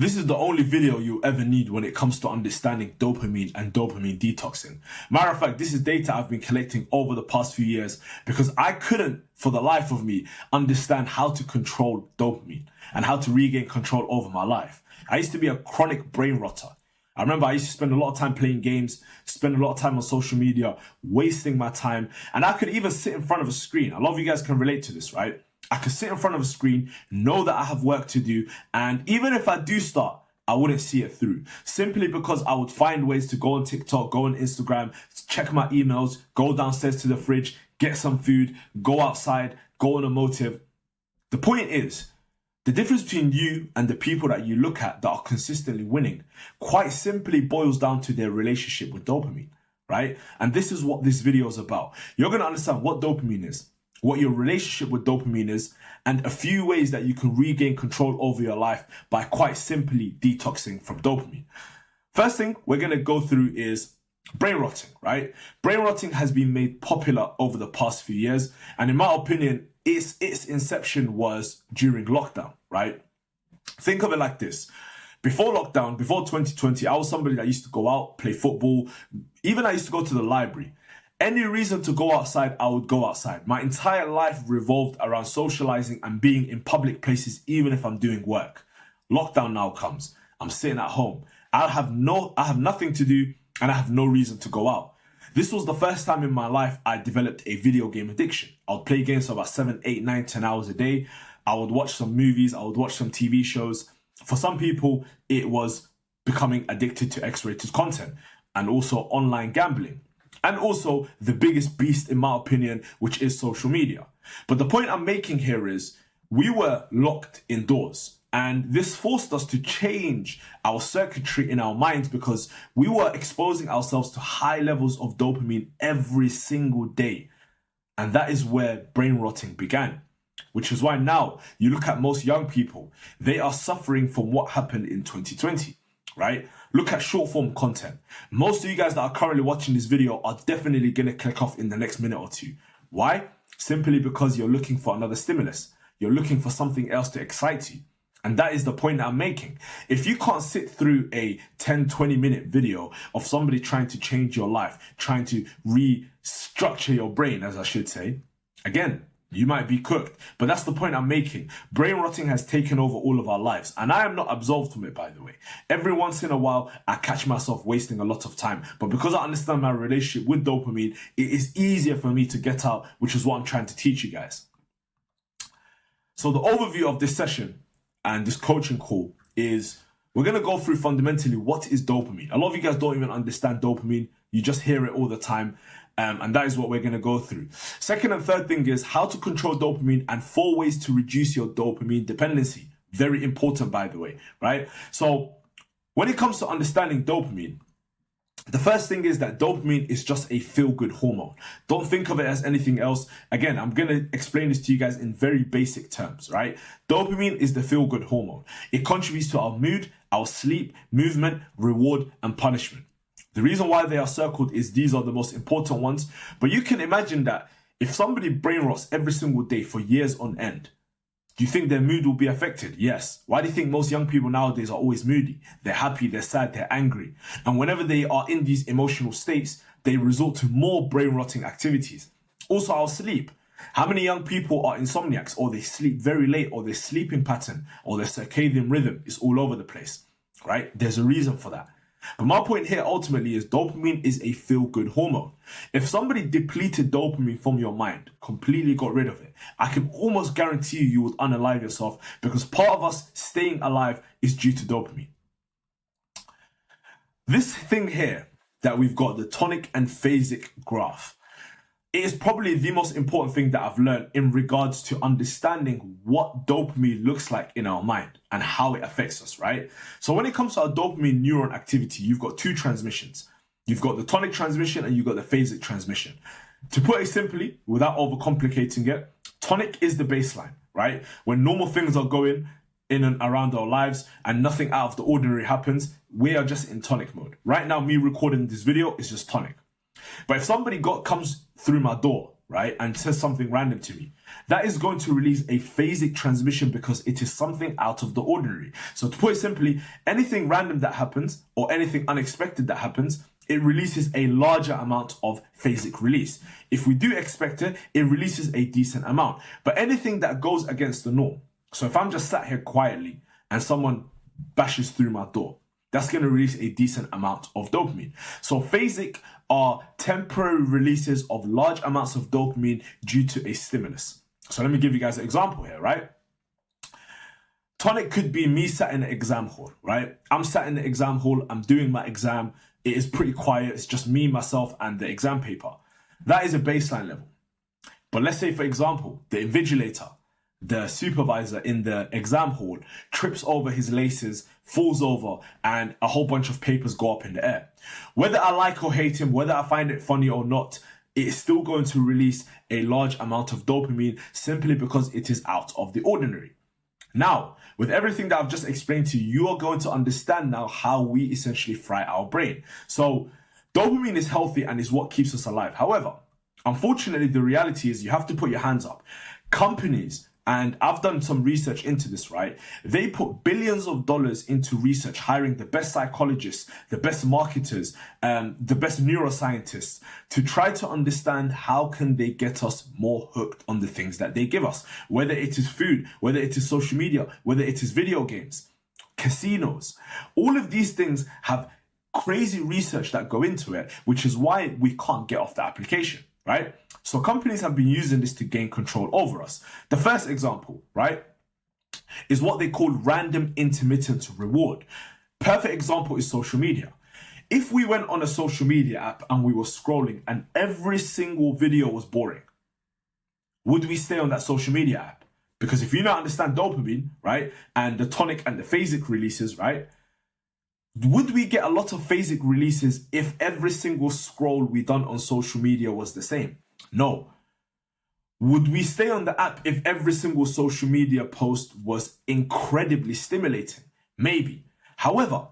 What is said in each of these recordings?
This is the only video you'll ever need when it comes to understanding dopamine and dopamine detoxing. Matter of fact, this is data I've been collecting over the past few years because I couldn't, for the life of me, understand how to control dopamine and how to regain control over my life. I used to be a chronic brain rotter. I remember I used to spend a lot of time playing games, spend a lot of time on social media, wasting my time. And I could even sit in front of a screen. A lot of you guys can relate to this, right? I could sit in front of a screen, know that I have work to do, and even if I do start, I wouldn't see it through. Simply because I would find ways to go on TikTok, go on Instagram, check my emails, go downstairs to the fridge, get some food, go outside, go on a motive. The point is, the difference between you and the people that you look at that are consistently winning quite simply boils down to their relationship with dopamine, right? And this is what this video is about. You're going to understand what dopamine is, what your relationship with dopamine is, and a few ways that you can regain control over your life by quite simply detoxing from dopamine. First thing we're going to go through is brain rotting, right? Brain rotting has been made popular over the past few years, and in my opinion, its inception was during lockdown, right? Think of it like this. Before lockdown, before 2020, I was somebody that used to go out, play football. Even I used to go to the library. Any reason to go outside, I would go outside. My entire life revolved around socializing and being in public places, even if I'm doing work. Lockdown now comes. I'm sitting at home. I have nothing to do and I have no reason to go out. This was the first time in my life I developed a video game addiction. I would play games for about 7, 8, 9, 10 hours a day. I would watch some movies. I would watch some TV shows. For some people, it was becoming addicted to X-rated content and also online gambling. And also the biggest beast, in my opinion, which is social media. But the point I'm making here is we were locked indoors. And this forced us to change our circuitry in our minds because we were exposing ourselves to high levels of dopamine every single day. And that is where brain rotting began. Which is why now you look at most young people, they are suffering from what happened in 2020. Right? Look at short form content. Most of you guys that are currently watching this video are definitely going to click off in the next minute or two. Why? Simply because you're looking for another stimulus. You're looking for something else to excite you. And that is the point that I'm making. If you can't sit through a 10, 20-minute video of somebody trying to change your life, trying to restructure your brain, as I should say, again, you might be cooked. But that's the point I'm making. Brain rotting has taken over all of our lives. And I am not absolved from it, by the way. Every once in a while, I catch myself wasting a lot of time. But because I understand my relationship with dopamine, it is easier for me to get out, which is what I'm trying to teach you guys. So the overview of this session and this coaching call is we're going to go through fundamentally what is dopamine. A lot of you guys don't even understand dopamine. You just hear it all the time. And that is what we're going to go through. Second and third thing is how to control dopamine and 4 ways to reduce your dopamine dependency. Very important, by the way, right? So when it comes to understanding dopamine, the first thing is that dopamine is just a feel-good hormone. Don't think of it as anything else. Again, I'm going to explain this to you guys in very basic terms, right? Dopamine is the feel-good hormone. It contributes to our mood, our sleep, movement, reward, and punishment. The reason why they are circled is these are the most important ones. But you can imagine that if somebody brain rots every single day for years on end, do you think their mood will be affected? Yes. Why do you think most young people nowadays are always moody? They're happy, they're sad, they're angry. And whenever they are in these emotional states, they resort to more brain rotting activities. Also, our sleep. How many young people are insomniacs, or they sleep very late, or their sleeping pattern or their circadian rhythm is all over the place, right? There's a reason for that. But my point here ultimately is dopamine is a feel-good hormone. If somebody depleted dopamine from your mind, completely got rid of it, I can almost guarantee you would unalive yourself because part of us staying alive is due to dopamine. This thing here that we've got, the tonic and phasic graph, it is probably the most important thing that I've learned in regards to understanding what dopamine looks like in our mind and how it affects us, right? So when it comes to our dopamine neuron activity, you've got 2 transmissions. You've got the tonic transmission and you've got the phasic transmission. To put it simply, without overcomplicating it, tonic is the baseline, right? When normal things are going in and around our lives and nothing out of the ordinary happens, we are just in tonic mode. Right now, me recording this video is just tonic. But if somebody comes through my door, right, and says something random to me, that is going to release a phasic transmission because it is something out of the ordinary. So to put it simply, anything random that happens or anything unexpected that happens, it releases a larger amount of phasic release. If we do expect it, it releases a decent amount. But anything that goes against the norm, so if I'm just sat here quietly and someone bashes through my door, that's going to release a decent amount of dopamine. So phasic are temporary releases of large amounts of dopamine due to a stimulus. So let me give you guys an example here, right? Tonic could be me sat in the exam hall, right? I'm sat in the exam hall, I'm doing my exam. It is pretty quiet. It's just me, myself, and the exam paper. That is a baseline level. But let's say, for example, the invigilator, the supervisor in the exam hall, trips over his laces, falls over, and a whole bunch of papers go up in the air. Whether I like or hate him, whether I find it funny or not, it is still going to release a large amount of dopamine simply because it is out of the ordinary. Now, with everything that I've just explained to you, you are going to understand now how we essentially fry our brain. So dopamine is healthy and is what keeps us alive. However, unfortunately, the reality is you have to put your hands up. Companies, and I've done some research into this, right? They put billions of dollars into research, hiring the best psychologists, the best marketers, the best neuroscientists to try to understand how can they get us more hooked on the things that they give us, whether it is food, whether it is social media, whether it is video games, casinos. All of these things have crazy research that go into it, which is why we can't get off the application, right? So companies have been using this to gain control over us. The first example, right, is what they call random intermittent reward. Perfect example is social media. If we went on a social media app and we were scrolling and every single video was boring, would we stay on that social media app? Because if you don't understand dopamine, right, and the tonic and the phasic releases, right, would we get a lot of phasic releases if every single scroll we done on social media was the same? No. Would we stay on the app if every single social media post was incredibly stimulating? Maybe. However,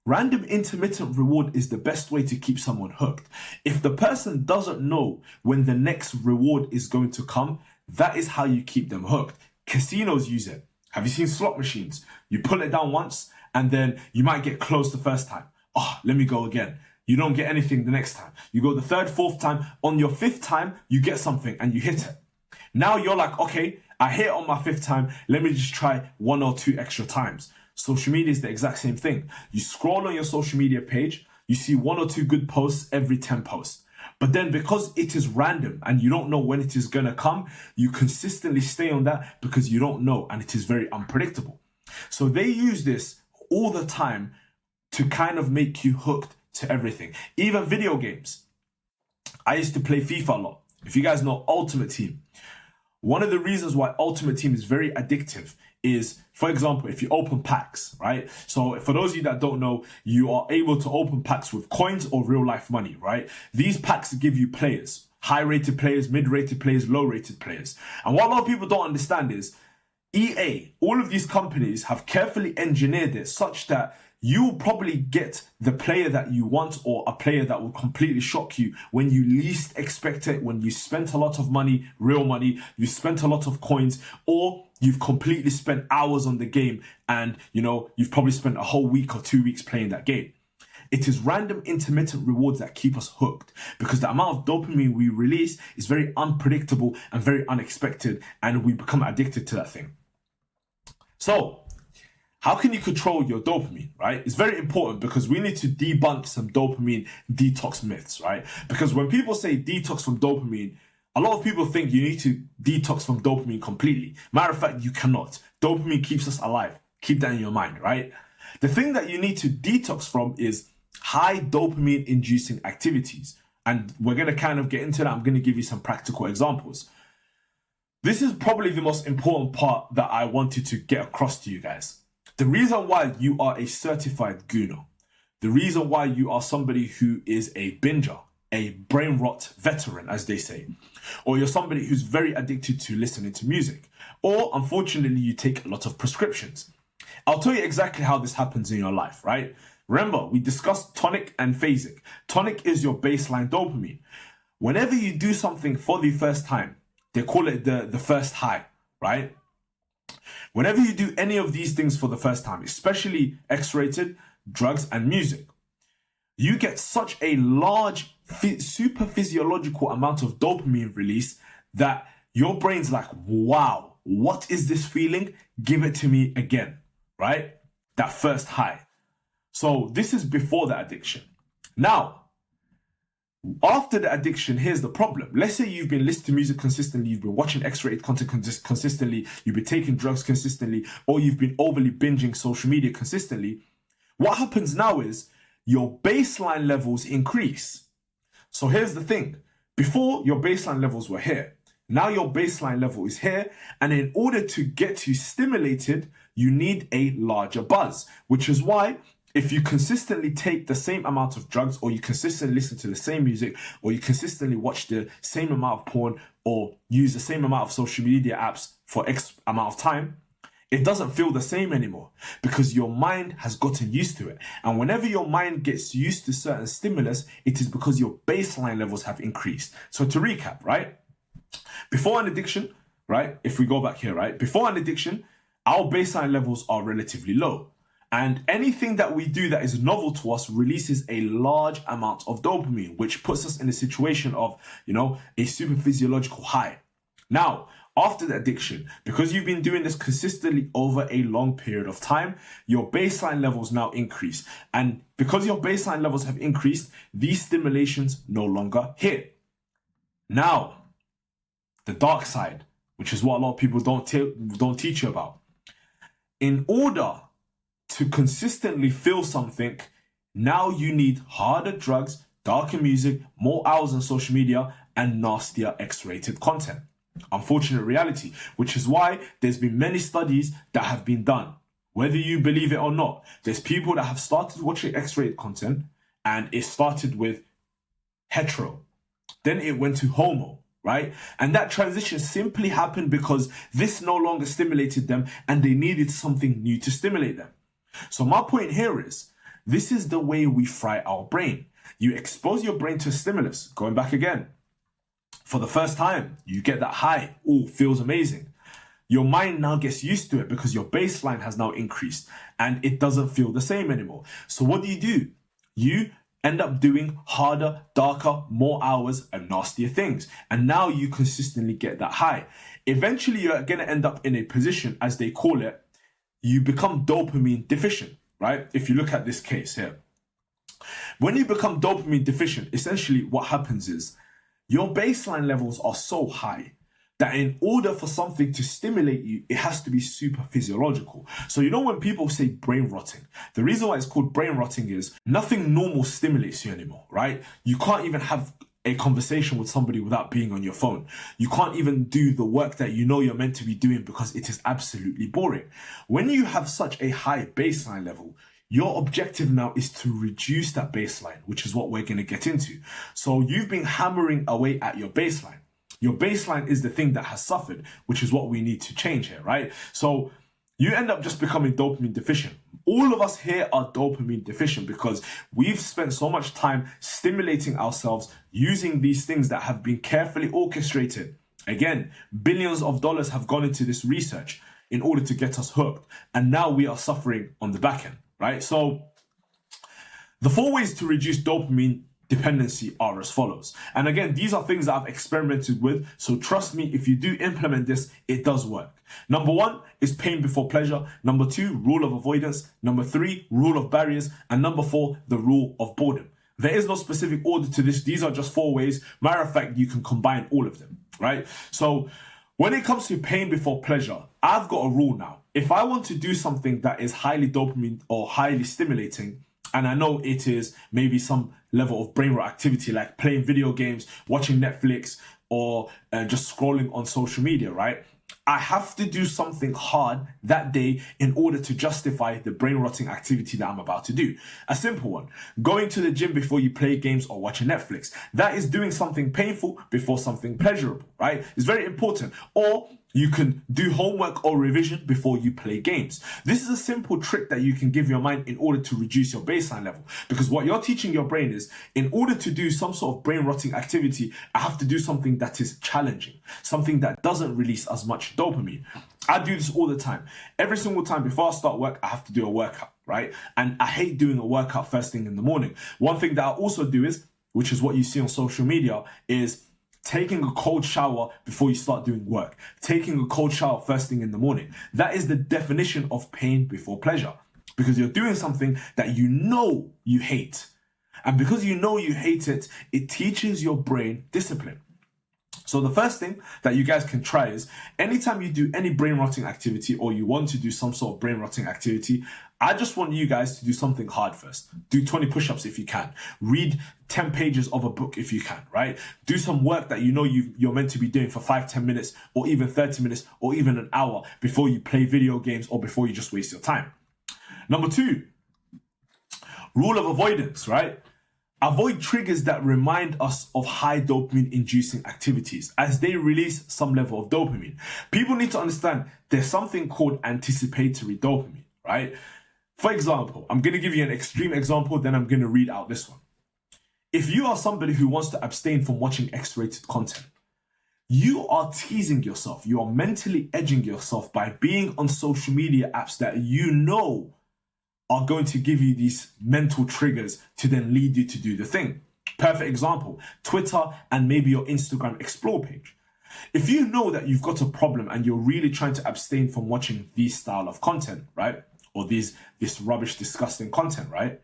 random intermittent reward is the best way to keep someone hooked. If the person doesn't know when the next reward is going to come, that is how you keep them hooked. Casinos use it. Have you seen slot machines? You pull it down once and then you might get close the first time. Oh, let me go again. You don't get anything the next time. You go the third, fourth time. On your fifth time, you get something and you hit it. Now you're like, okay, I hit it on my fifth time. Let me just try 1 or 2 extra times. Social media is the exact same thing. You scroll on your social media page, you see 1 or 2 good posts every 10 posts. But then because it is random and you don't know when it is going to come, you consistently stay on that because you don't know and it is very unpredictable. So they use this all the time to kind of make you hooked to everything. Even video games. I used to play FIFA a lot. If you guys know Ultimate Team, one of the reasons why Ultimate Team is very addictive is, for example, if you open packs, right? So for those of you that don't know, you are able to open packs with coins or real life money, right? These packs give you players, high-rated players, mid-rated players, low-rated players. And what a lot of people don't understand is EA, all of these companies have carefully engineered it such that you'll probably get the player that you want or a player that will completely shock you when you least expect it, when you spent a lot of money, real money, you spent a lot of coins, or you've completely spent hours on the game and, you know, you've probably spent a whole week or 2 weeks playing that game. It is random intermittent rewards that keep us hooked because the amount of dopamine we release is very unpredictable and very unexpected, and we become addicted to that thing. So, how can you control your dopamine, right? It's very important because we need to debunk some dopamine detox myths, right? Because when people say detox from dopamine, a lot of people think you need to detox from dopamine completely. Matter of fact, you cannot. Dopamine keeps us alive. Keep that in your mind, right? The thing that you need to detox from is high dopamine inducing activities. And we're going to kind of get into that. I'm going to give you some practical examples. This is probably the most important part that I wanted to get across to you guys. The reason why you are a certified gooner, the reason why you are somebody who is a binger, a brain rot veteran, as they say, or you're somebody who's very addicted to listening to music, or unfortunately you take a lot of prescriptions. I'll tell you exactly how this happens in your life, right? Remember, we discussed tonic and phasic. Tonic is your baseline dopamine. whenever you do something for the first time, they call it the first high, right? Whenever you do any of these things for the first time, especially X-rated, drugs and music, you get such a large super physiological amount of dopamine release that your brain's like, wow, what is this feeling? Give it to me again, right? That first high. So this is before the addiction. Now, after the addiction, here's the problem. Let's say you've been listening to music consistently, you've been watching X-rated content consistently, you've been taking drugs consistently, or you've been overly binging social media consistently. What happens now is your baseline levels increase. So here's the thing. Before, your baseline levels were here. Now your baseline level is here. And in order to get you stimulated, you need a larger buzz, which is why if you consistently take the same amount of drugs, or you consistently listen to the same music, or you consistently watch the same amount of porn, or use the same amount of social media apps for X amount of time, it doesn't feel the same anymore because your mind has gotten used to it. And whenever your mind gets used to certain stimulus, it is because your baseline levels have increased. So to recap, right? Before an addiction, right? If we go back here, right? Before an addiction, our baseline levels are relatively low. And anything that we do that is novel to us releases a large amount of dopamine, which puts us in a situation of, a super physiological high. Now, after the addiction, because you've been doing this consistently over a long period of time, your baseline levels now increase. And because your baseline levels have increased, these stimulations no longer hit. Now, the dark side, which is what a lot of people don't teach you about. In order to consistently feel something, now you need harder drugs, darker music, more hours on social media, and nastier X-rated content. Unfortunate reality, which is why there's been many studies that have been done. Whether you believe it or not, there's people that have started watching X-rated content and it started with hetero. Then it went to homo, right? And that transition simply happened because this no longer stimulated them and they needed something new to stimulate them. So my point here is, this is the way we fry our brain. You expose your brain to a stimulus, going back again. For the first time, you get that high. Ooh, feels amazing. Your mind now gets used to it because your baseline has now increased and it doesn't feel the same anymore. So what do? You end up doing harder, darker, more hours and nastier things. And now you consistently get that high. Eventually, you're going to end up in a position, as they call it, you become dopamine deficient, right? If you look at this case here. When you become dopamine deficient, essentially what happens is your baseline levels are so high that in order for something to stimulate you, it has to be super physiological. So when people say brain rotting, the reason why it's called brain rotting is nothing normal stimulates you anymore, right? You can't even have a conversation with somebody without being on your phone. You can't even do the work that you're meant to be doing because it is absolutely boring. When you have such a high baseline level, your objective now is to reduce that baseline, which is what we're going to get into. So you've been hammering away at your baseline. Your baseline is the thing that has suffered, which is what we need to change here, right? So you end up just becoming dopamine deficient. All of us here are dopamine deficient because we've spent so much time stimulating ourselves using these things that have been carefully orchestrated. Again, billions of dollars have gone into this research in order to get us hooked. And now we are suffering on the back end, right? So the 4 ways to reduce dopamine dependency are as follows. And again, these are things that I've experimented with. So trust me, if you do implement this, it does work. Number 1 is pain before pleasure. Number 2, rule of avoidance. Number 3, rule of barriers. And number 4, the rule of boredom. There is no specific order to this. These are just 4 ways. Matter of fact, you can combine all of them, right? So when it comes to pain before pleasure, I've got a rule now. If I want to do something that is highly dopamine or highly stimulating, and I know it is maybe some level of brain rot activity like playing video games, watching Netflix, or just scrolling on social media, right? I have to do something hard that day in order to justify the brain rotting activity that I'm about to do. A simple one, going to the gym before you play games or watching Netflix. That is doing something painful before something pleasurable, right? It's very important. Or You can do homework or revision before you play games. This is a simple trick that you can give your mind in order to reduce your baseline level. Because what you're teaching your brain is, in order to do some sort of brain rotting activity, I have to do something that is challenging, something that doesn't release as much dopamine. I do this all the time. Every single time before I start work, I have to do a workout, right? And I hate doing a workout first thing in the morning. One thing that I also do is, which is what you see on social media, is taking a cold shower before you start doing work. Taking a cold shower first thing in the morning. That is the definition of pain before pleasure. Because you're doing something that you know you hate. And because you know you hate it, it teaches your brain discipline. So the first thing that you guys can try is, anytime you do any brain rotting activity, or you want to do some sort of brain rotting activity, I just want you guys to do something hard first. Do 20 push-ups if you can. Read 10 pages of a book if you can, right? Do some work that you know you're meant to be doing for 5-10 minutes, or even 30 minutes, or even an hour before you play video games or before you just waste your time. Number 2, rule of avoidance, right? Avoid triggers that remind us of high dopamine inducing activities, as they release some level of dopamine. People need to understand there's something called anticipatory dopamine, right? For example, I'm going to give you an extreme example, then I'm going to read out this one. If you are somebody who wants to abstain from watching X-rated content, you are teasing yourself. You are mentally edging yourself by being on social media apps that you know are going to give you these mental triggers to then lead you to do the thing. Perfect example, Twitter and maybe your Instagram Explore page. If you know that you've got a problem and you're really trying to abstain from watching these style of content, right? Or this rubbish, disgusting content, right?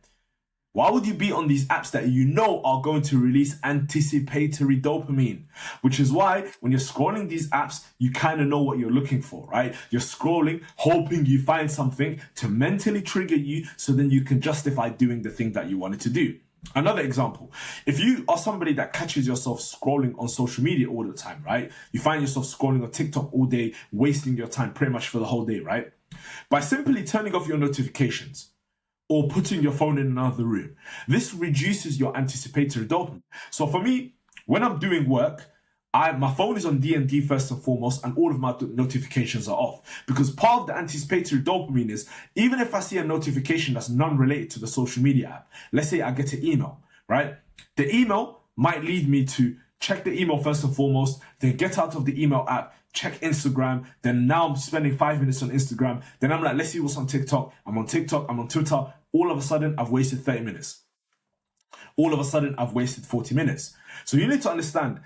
Why would you be on these apps that you know are going to release anticipatory dopamine? Which is why when you're scrolling these apps, you kind of know what you're looking for, right? You're scrolling, hoping you find something to mentally trigger you so then you can justify doing the thing that you wanted to do. Another example, if you are somebody that catches yourself scrolling on social media all the time, right? You find yourself scrolling on TikTok all day, wasting your time pretty much for the whole day, right? By simply turning off your notifications, or putting your phone in another room, this reduces your anticipatory dopamine. So for me, when I'm doing work, my phone is on D&D first and foremost, and all of my notifications are off. Because part of the anticipatory dopamine is, even if I see a notification that's non-related to the social media app, let's say I get an email, right? The email might lead me to check the email first and foremost, then get out of the email app, check Instagram, then now I'm spending 5 minutes on Instagram, then I'm like, let's see what's on TikTok. I'm on TikTok, I'm on Twitter. All of a sudden, I've wasted 30 minutes. All of a sudden, I've wasted 40 minutes. So you need to understand,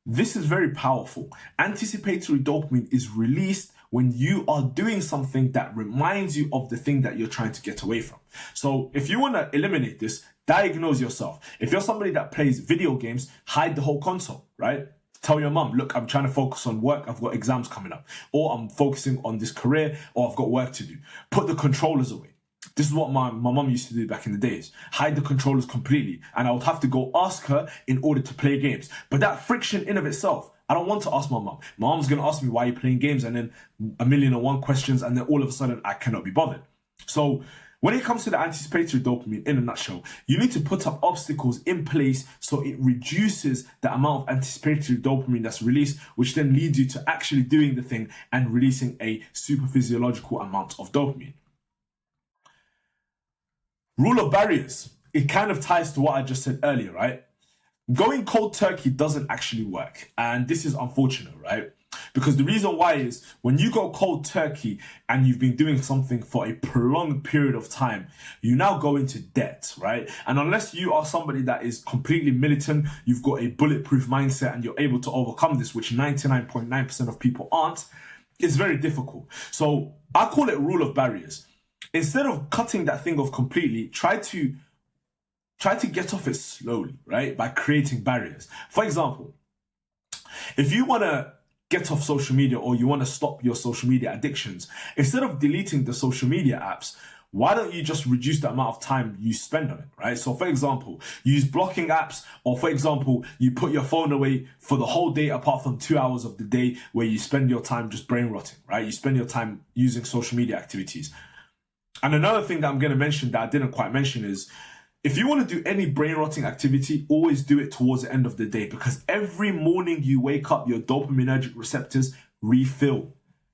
this is very powerful. Anticipatory dopamine is released when you are doing something that reminds you of the thing that you're trying to get away from. So if you want to eliminate this, diagnose yourself. If you're somebody that plays video games, hide the whole console, right? Tell your mum, look, I'm trying to focus on work. I've got exams coming up, or I'm focusing on this career, or I've got work to do. Put the controllers away. This is what my mum used to do back in the days. Hide the controllers completely. And I would have to go ask her in order to play games. But that friction in of itself, I don't want to ask my mum. My mum's going to ask me, why are you playing games? And then 1,000,001 questions. And then all of a sudden, I cannot be bothered. So when it comes to the anticipatory dopamine, in a nutshell, you need to put up obstacles in place so it reduces the amount of anticipatory dopamine that's released, which then leads you to actually doing the thing and releasing a super physiological amount of dopamine. Rule of barriers. It kind of ties to what I just said earlier, right? Going cold turkey doesn't actually work. And this is unfortunate, right? Because the reason why is, when you go cold turkey and you've been doing something for a prolonged period of time, you now go into debt, right? And unless you are somebody that is completely militant, you've got a bulletproof mindset and you're able to overcome this, which 99.9% of people aren't, it's very difficult. So I call it rule of barriers. Instead of cutting that thing off completely, try to get off it slowly, right? By creating barriers. For example, if you want to get off social media, or you want to stop your social media addictions, instead of deleting the social media apps, why don't you just reduce the amount of time you spend on it, right? So for example, use blocking apps, or for example, you put your phone away for the whole day apart from 2 hours of the day where you spend your time just brain rotting, right? You spend your time using social media activities. And another thing that I'm going to mention that I didn't quite mention is, if you want to do any brain rotting activity, always do it towards the end of the day, because every morning you wake up, your dopaminergic receptors refill,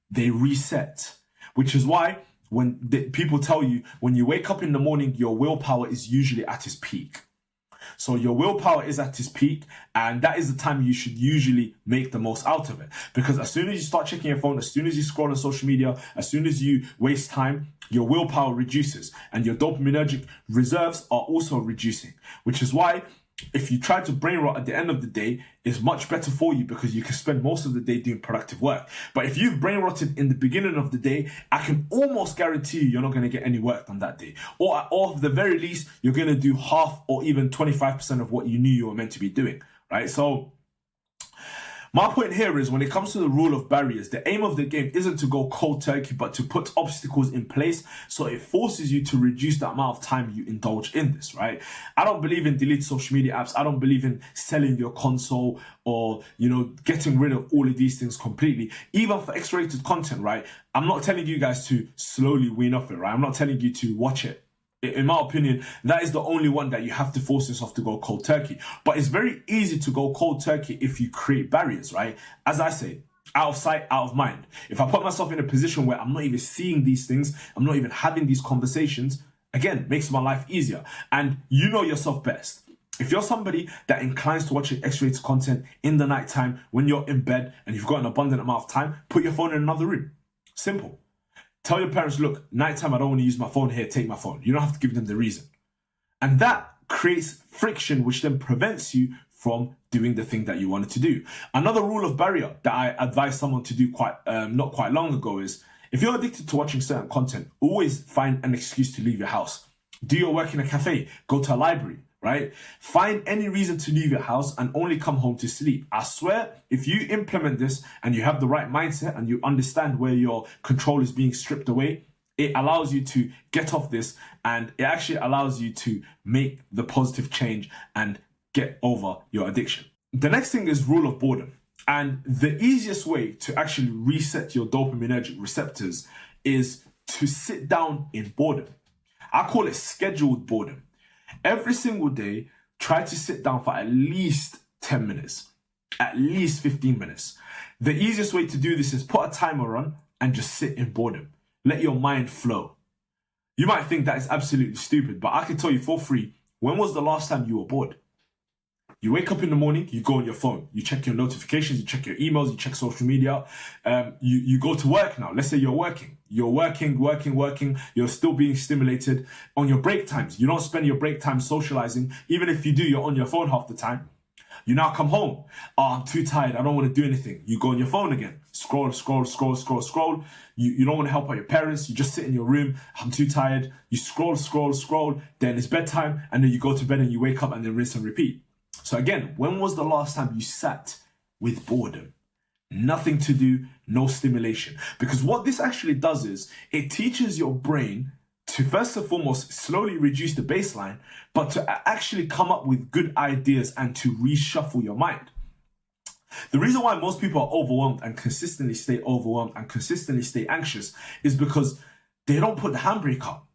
they reset, which is why when people tell you when you wake up in the morning, your willpower is usually at its peak. So your willpower is at its peak, and that is the time you should usually make the most out of it. Because as soon as you start checking your phone, as soon as you scroll on social media, as soon as you waste time, your willpower reduces and your dopaminergic reserves are also reducing, which is why if you try to brain rot at the end of the day, it's much better for you because you can spend most of the day doing productive work. But if you've brain rotted in the beginning of the day, I can almost guarantee you're not going to get any work done that day. Or at the very least, you're going to do half or even 25% of what you knew you were meant to be doing, right? So my point here is when it comes to the rule of barriers, the aim of the game isn't to go cold turkey, but to put obstacles in place so it forces you to reduce the amount of time you indulge in this, right? I don't believe in deleting social media apps. I don't believe in selling your console or, getting rid of all of these things completely. Even for X-rated content, right? I'm not telling you guys to slowly wean off it, right? I'm not telling you to watch it. In my opinion, that is the only one that you have to force yourself to go cold turkey. But it's very easy to go cold turkey if you create barriers, right? As I say, out of sight, out of mind. If I put myself in a position where I'm not even seeing these things, I'm not even having these conversations, again, makes my life easier. And you know yourself best. If you're somebody that inclines to watching X-rated content in the nighttime when you're in bed and you've got an abundant amount of time, put your phone in another room. Simple. Tell your parents, look, nighttime, I don't want to use my phone here, take my phone. You don't have to give them the reason. And that creates friction, which then prevents you from doing the thing that you wanted to do. Another rule of barrier that I advised someone to do not quite long ago is, if you're addicted to watching certain content, always find an excuse to leave your house. Do your work in a cafe, go to a library, right? Find any reason to leave your house and only come home to sleep. I swear, if you implement this and you have the right mindset and you understand where your control is being stripped away, it allows you to get off this and it actually allows you to make the positive change and get over your addiction. The next thing is rule of boredom. And the easiest way to actually reset your dopaminergic receptors is to sit down in boredom. I call it scheduled boredom. Every single day, try to sit down for at least 10 minutes, at least 15 minutes. The easiest way to do this is put a timer on and just sit in boredom. Let your mind flow. You might think that is absolutely stupid, but I can tell you for free, when was the last time you were bored? You wake up in the morning, you go on your phone, you check your notifications, you check your emails, you check social media. You go to work now. Let's say you're working. You're working. You're still being stimulated on your break times. You don't spend your break time socializing. Even if you do, you're on your phone half the time. You now come home. Oh, I'm too tired. I don't want to do anything. You go on your phone again. Scroll. You don't want to help out your parents. You just sit in your room. I'm too tired. You scroll. Then it's bedtime. And then you go to bed and you wake up and then rinse and repeat. So again, when was the last time you sat with boredom? Nothing to do, no stimulation. Because what this actually does is it teaches your brain to first and foremost slowly reduce the baseline, but to actually come up with good ideas and to reshuffle your mind. The reason why most people are overwhelmed and consistently stay overwhelmed and consistently stay anxious is because they don't put the handbrake up.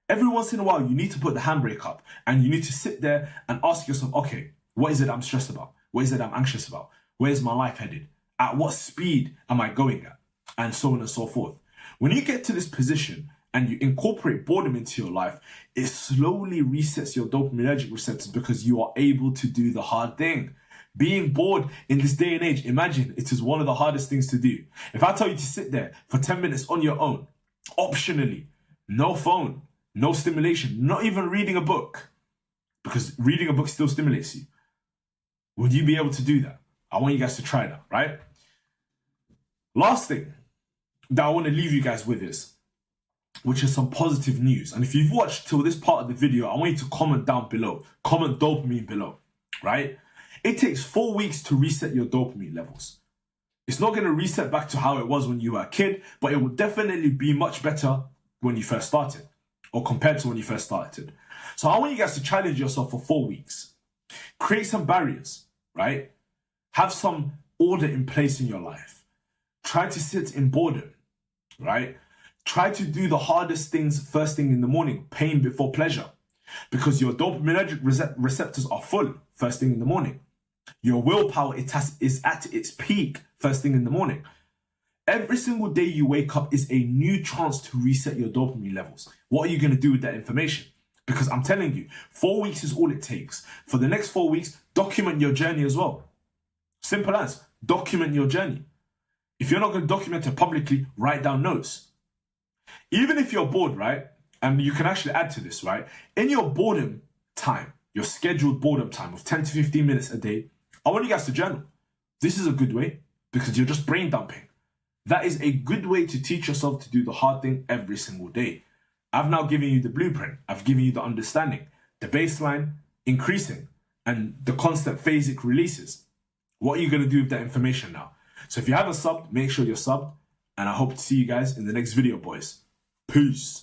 Every once in a while, you need to put the handbrake up and you need to sit there and ask yourself, okay, what is it I'm stressed about? What is it I'm anxious about? Where's my life headed? At what speed am I going at? And so on and so forth. When you get to this position and you incorporate boredom into your life, it slowly resets your dopaminergic receptors because you are able to do the hard thing. Being bored in this day and age, imagine it is one of the hardest things to do. If I tell you to sit there for 10 minutes on your own, optionally, no phone, no stimulation, not even reading a book, because reading a book still stimulates you. Would you be able to do that? I want you guys to try that, right? Last thing that I want to leave you guys with is, which is some positive news. And if you've watched till this part of the video, I want you to comment down below. Comment dopamine below, right? It takes 4 weeks to reset your dopamine levels. It's not going to reset back to how it was when you were a kid, but it will definitely be much better when you first started, or compared to when you first started. So I want you guys to challenge yourself for 4 weeks. Create some barriers, right? Have some order in place in your life. Try to sit in boredom, right? Try to do the hardest things first thing in the morning, pain before pleasure, because your dopaminergic receptors are full first thing in the morning. Your willpower is at its peak first thing in the morning. Every single day you wake up is a new chance to reset your dopamine levels. What are you going to do with that information? Because I'm telling you, 4 weeks is all it takes. For the next 4 weeks, document your journey as well. Simple as, document your journey. If you're not going to document it publicly, write down notes. Even if you're bored, right? And you can actually add to this, right? In your boredom time, your scheduled boredom time of 10 to 15 minutes a day, I want you guys to journal. This is a good way because you're just brain dumping. That is a good way to teach yourself to do the hard thing every single day. I've now given you the blueprint. I've given you the understanding, the baseline increasing, and the constant phasic releases. What are you going to do with that information now? So if you haven't subbed, make sure you're subbed. And I hope to see you guys in the next video, boys. Peace.